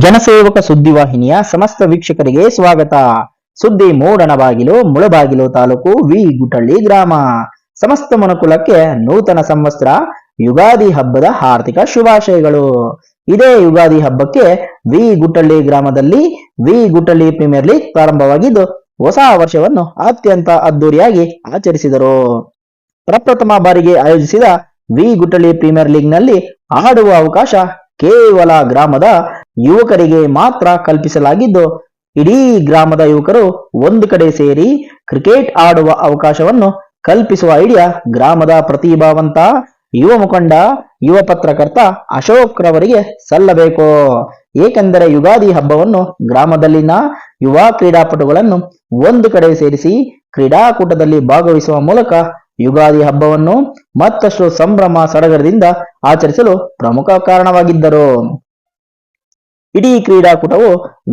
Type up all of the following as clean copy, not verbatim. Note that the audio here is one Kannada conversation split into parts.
ಜನಸೇವಕ ಸುದ್ದಿವಾಹಿನಿಯ ಸಮಸ್ತ ವೀಕ್ಷಕರಿಗೆ ಸ್ವಾಗತ. ಸುದ್ದಿ ಮೂಡಣಬಾಗಿಲು, ಮುಳಬಾಗಿಲು ತಾಲೂಕು ವಿ ಗುಟ್ಟಳ್ಳಿ ಗ್ರಾಮ. ಸಮಸ್ತ ಮನುಕುಲಕ್ಕೆ ನೂತನ ಸಂವತ್ಸರ ಯುಗಾದಿ ಹಬ್ಬದ ಆರ್ಥಿಕ ಶುಭಾಶಯಗಳು. ಇದೇ ಯುಗಾದಿ ಹಬ್ಬಕ್ಕೆ ವಿ ಗುಟ್ಟಳ್ಳಿ ಗ್ರಾಮದಲ್ಲಿ ವಿ ಗುಟ್ಟಳ್ಳಿ ಪ್ರೀಮಿಯರ್ ಲೀಗ್ ಪ್ರಾರಂಭವಾಗಿದ್ದು ಹೊಸ ವರ್ಷವನ್ನು ಅತ್ಯಂತ ಅದ್ದೂರಿಯಾಗಿ ಆಚರಿಸಿದರು. ಪ್ರಪ್ರಥಮ ಬಾರಿಗೆ ಆಯೋಜಿಸಿದ ವಿ ಗುಟ್ಟಳ್ಳಿ ಪ್ರೀಮಿಯರ್ ಲೀಗ್ ನಲ್ಲಿ ಆಡುವ ಅವಕಾಶ ಕೇವಲ ಗ್ರಾಮದ ಯುವಕರಿಗೆ ಮಾತ್ರ ಕಲ್ಪಿಸಲಾಗಿದ್ದು, ಇಡೀ ಗ್ರಾಮದ ಯುವಕರು ಒಂದು ಕಡೆ ಸೇರಿ ಕ್ರಿಕೆಟ್ ಆಡುವ ಅವಕಾಶವನ್ನು ಕಲ್ಪಿಸುವ ಐಡಿಯಾ ಗ್ರಾಮದ ಪ್ರತಿಭಾವಂತ ಯುವ ಮುಖಂಡ, ಯುವ ಪತ್ರಕರ್ತ ಅಶೋಕ್ ರವರಿಗೆ ಸಲ್ಲಬೇಕು. ಏಕೆಂದರೆ ಯುಗಾದಿ ಹಬ್ಬವನ್ನು ಗ್ರಾಮದಲ್ಲಿನ ಯುವ ಕ್ರೀಡಾಪಟುಗಳನ್ನು ಒಂದು ಕಡೆ ಸೇರಿಸಿ ಕ್ರೀಡಾಕೂಟದಲ್ಲಿ ಭಾಗವಹಿಸುವ ಮೂಲಕ ಯುಗಾದಿ ಹಬ್ಬವನ್ನು ಮತ್ತಷ್ಟು ಸಂಭ್ರಮ ಸಡಗರದಿಂದ ಆಚರಿಸಲು ಪ್ರಮುಖ ಕಾರಣವಾಗಿದ್ದರು. ಇಡೀ ಕ್ರೀಡಾಕೂಟವು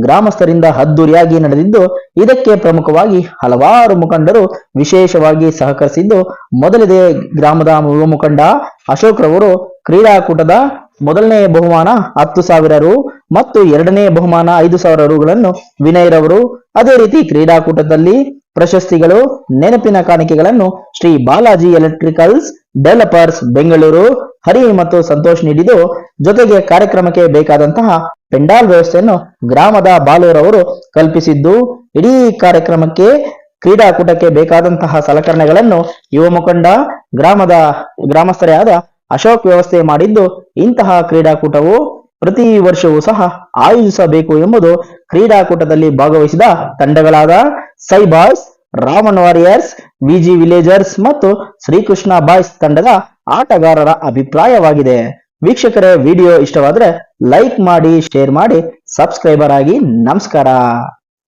ಗ್ರಾಮಸ್ಥರಿಂದ ಅದ್ದೂರಿಯಾಗಿ ನಡೆದಿದ್ದು, ಇದಕ್ಕೆ ಪ್ರಮುಖವಾಗಿ ಹಲವಾರು ಮುಖಂಡರು ವಿಶೇಷವಾಗಿ ಸಹಕರಿಸಿದ್ದು, ಮೊದಲಿದೆ ಗ್ರಾಮದ ಯುವ ಮುಖಂಡ ಅಶೋಕ್ ರವರು ಕ್ರೀಡಾಕೂಟದ ಮೊದಲನೇ ಬಹುಮಾನ 10,000 ರು ಮತ್ತು ಎರಡನೇ ಬಹುಮಾನ 5,000 ರುಗಳನ್ನು ವಿನಯ್ ರವರು, ಅದೇ ರೀತಿ ಕ್ರೀಡಾಕೂಟದಲ್ಲಿ ಪ್ರಶಸ್ತಿಗಳು, ನೆನಪಿನ ಕಾಣಿಕೆಗಳನ್ನು ಶ್ರೀ ಬಾಲಾಜಿ ಎಲೆಕ್ಟ್ರಿಕಲ್ಸ್ ಡೆವಲಪರ್ಸ್ ಬೆಂಗಳೂರು ಹರಿ ಮತ್ತು ಸಂತೋಷ್ ನೀಡಿದ್ದು, ಜೊತೆಗೆ ಕಾರ್ಯಕ್ರಮಕ್ಕೆ ಬೇಕಾದಂತಹ ಪೆಂಡಾಲ್ ವ್ಯವಸ್ಥೆಯನ್ನು ಗ್ರಾಮದ ಬಾಲೂರವರು ಕಲ್ಪಿಸಿದ್ದು, ಇಡೀ ಕಾರ್ಯಕ್ರಮಕ್ಕೆ ಕ್ರೀಡಾಕೂಟಕ್ಕೆ ಬೇಕಾದಂತಹ ಸಲಕರಣೆಗಳನ್ನು ಯುವ ಮುಖಂಡ ಗ್ರಾಮಸ್ಥರೇ ಆದ ಅಶೋಕ್ ವ್ಯವಸ್ಥೆ ಮಾಡಿದ್ದು, ಇಂತಹ ಕ್ರೀಡಾಕೂಟವು ಪ್ರತಿ ವರ್ಷವೂ ಸಹ ಆಯೋಜಿಸಬೇಕು ಎಂಬುದು ಕ್ರೀಡಾಕೂಟದಲ್ಲಿ ಭಾಗವಹಿಸಿದ ತಂಡಗಳಾದ Sai boys, Raman warriors, Viji villagers ಮತ್ತು ಶ್ರೀಕೃಷ್ಣ ಬಾಯ್ಸ್ ತಂಡದ ಆಟಗಾರರ ಅಭಿಪ್ರಾಯವಾಗಿದೆ. ವೀಕ್ಷಕರೇ, ವಿಡಿಯೋ ಇಷ್ಟವಾದರೆ ಲೈಕ್ ಮಾಡಿ, ಶೇರ್ ಮಾಡಿ, ಸಬ್ಸ್ಕ್ರೈಬರ್ ಆಗಿ. ನಮಸ್ಕಾರ.